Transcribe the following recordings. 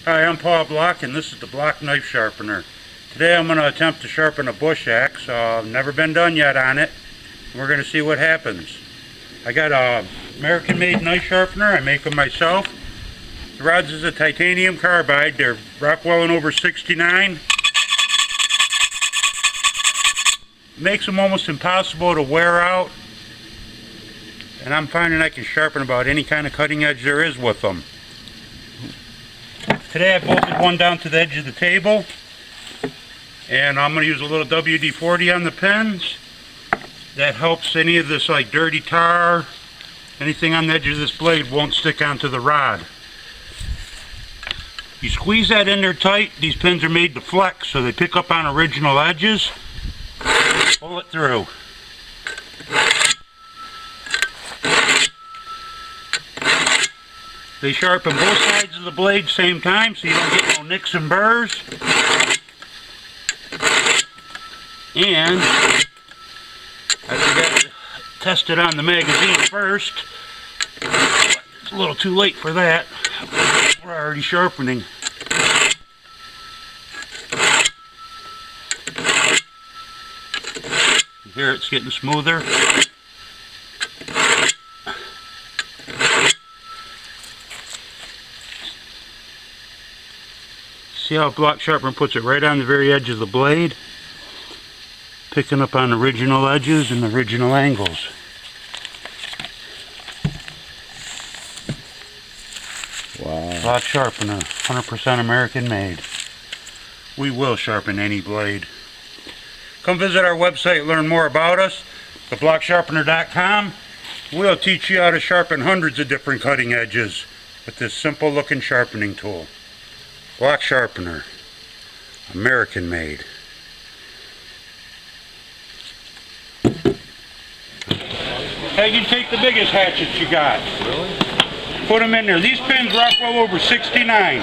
Hi, I'm Paul Block, and this is the Block Knife Sharpener. Today I'm going to attempt to sharpen a bush axe. Never been done yet on it. We're going to see what happens. I got a American-made knife sharpener. I make them myself. The rods is a titanium carbide. They're Rockwell and over 69. Makes them almost impossible to wear out. And I'm finding I can sharpen about any kind of cutting edge there is with them. Today I bolted one down to the edge of the table, and I'm going to use a little WD-40 on the pins. That helps any of this like dirty tar, anything on the edge of this blade won't stick onto the rod. You squeeze that in there tight. These pins are made to flex so they pick up on original edges. Pull it through. They sharpen both sides of the blade same time so you don't get no nicks and burrs. And I forgot to test it on the magazine first. It's a little too late for that. We're already sharpening. Here it's getting smoother. See how Block Sharpener puts it right on the very edge of the blade, picking up on original edges and original angles. Wow. Block Sharpener, 100% American made. We will sharpen any blade. Come visit our website, learn more about us, theblocksharpener.com. We'll teach you how to sharpen hundreds of different cutting edges with this simple looking sharpening tool. Block Sharpener, American made. Now you take the biggest hatchets you got. Really? Put them in there. These pins Rockwell over 69.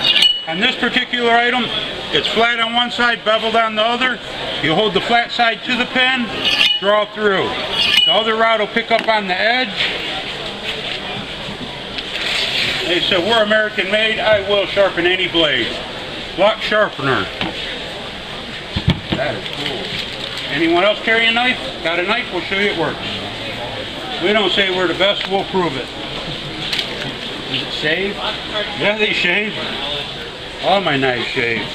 On this particular item, it's flat on one side, beveled on the other. You hold the flat side to the pin, draw through. The other rod will pick up on the edge. They said, we're American made, I will sharpen any blade. Block Sharpener. That is cool. Anyone else carry a knife? Got a knife? We'll show you it works. We don't say we're the best, we'll prove it. Does it shave? Yeah, they shave. All my knives shave.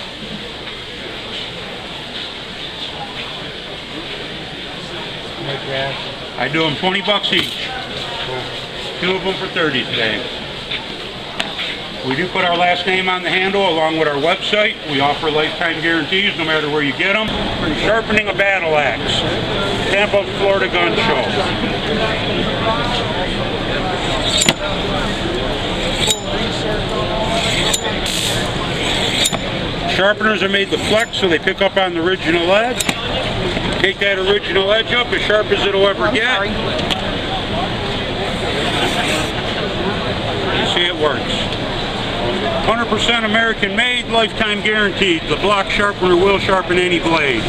I do them $20 each. Two of them for 30 today. We do put our last name on the handle along with our website. We offer lifetime guarantees no matter where you get them. We're sharpening a battle axe. Tampa, Florida Gun Show. Sharpeners are made to flex so they pick up on the original edge. Take that original edge up as sharp as it'll ever get. You see it works. 100% American made, lifetime guaranteed. The Block Sharpener will sharpen any blade.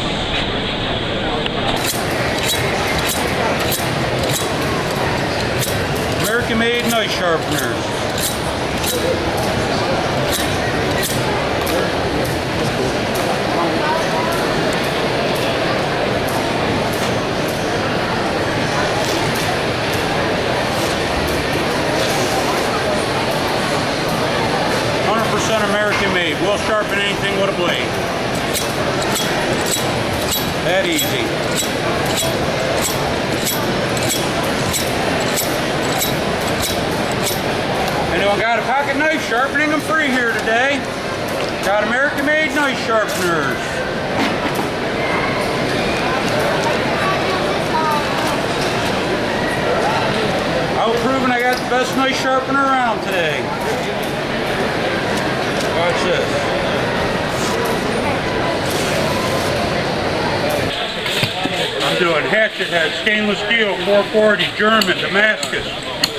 American made knife sharpeners. 100% American made. We'll sharpen anything with a blade. That easy. Anyone got a pocket knife? Sharpening them free here today. Got American made knife sharpeners. I'll prove I got the best knife sharpener around today. Watch this. I'm doing hatchet head, stainless steel, 440, German, Damascus.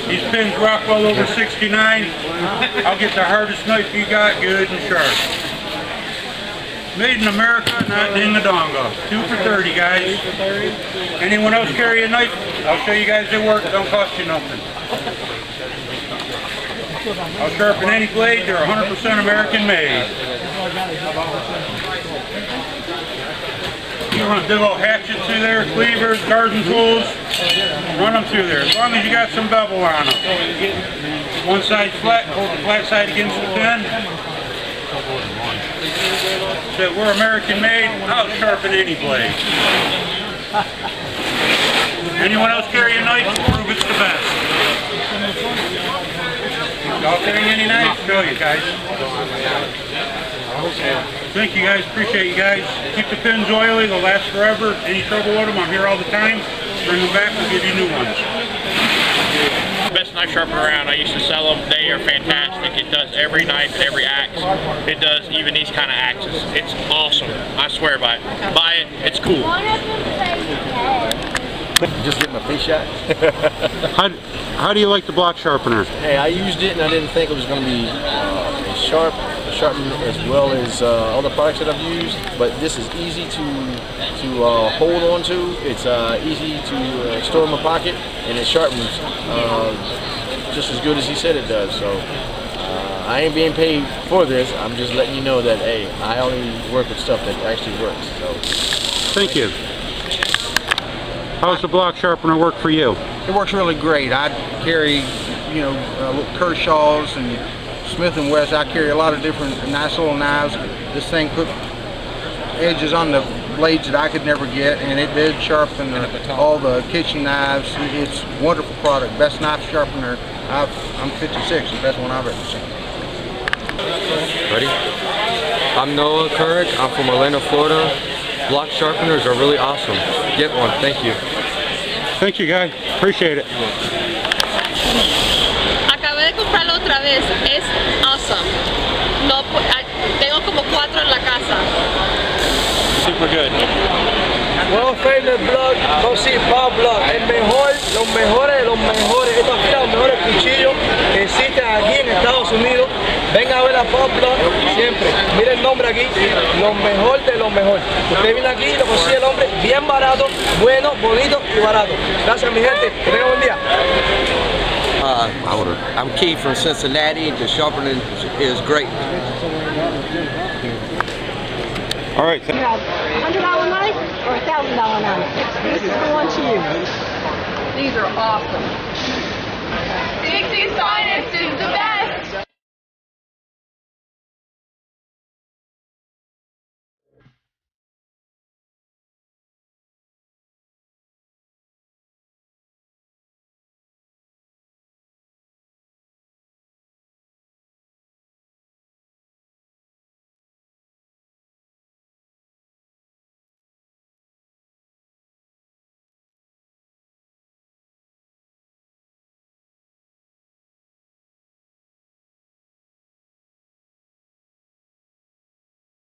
These pins Rockwell over 69. I'll get the hardest knife you got, good and sharp. Made in America, not in the donga. 2 for 30, guys. Anyone else carry a knife? I'll show you guys they work. It don't cost you nothing. I'll sharpen any blade. They're 100% American made. You want to dig old hatchets through there, cleavers, garden tools, run them through there. As long as you got some bevel on them. One side flat, hold the flat side against the pin. So we're American made, I'll sharpen any blade. Anyone else carry a knife? Prove it's the best. Y'all carrying any knives? Show you guys. Thank you guys, appreciate you guys. Keep the pins oily, they'll last forever. Any trouble with them, I'm here all the time. Bring them back, we'll give you new ones. Best knife sharpener around. I used to sell them. They are fantastic. It does every knife and every axe. It does even these kind of axes. It's awesome. I swear by it. Buy it. It's cool. Just get my face shot. How do you like the block sharpener? Hey, I used it and I didn't think it was going to be sharpen as well as other products that I've used. But this is easy to hold on to. It's easy to store in my pocket, and it sharpens just as good as he said it does. So I ain't being paid for this. I'm just letting you know that, hey, I only work with stuff that actually works. So thank you. How's the block sharpener work for you? It works really great. I carry, little Kershaws and Smith & West. I carry a lot of different nice little knives. This thing put edges on the blades that I could never get, and it did sharpen all the kitchen knives. It's a wonderful product. Best knife sharpener. I'm 56, the best one I've ever seen. Ready? I'm Noah Couric. I'm from Orlando, Florida. Block sharpeners are really awesome. Get one. Thank you. Thank you, guys. Appreciate it. Acabé de comprarlo otra vez. Es awesome. No, tengo como 4 en la casa. Super good. Nuevo favorite blog, go see Bob Blog, el mejor, los mejores de los mejores, estos aquí los mejores cuchillos que existen aquí en Estados Unidos. Venga a ver a Bob Blog siempre. Mira el nombre aquí, lo mejor de lo mejor. Usted viene aquí y lo consigue el hombre bien barato, bueno, bonito y barato. Gracias mi gente, que tengan buen día. I'm Keith from Cincinnati. The sharpening is great. All right. You have a $100 knife or a $1,000 knife. This is the one to use. These are awesome. Dixie's finest is the best.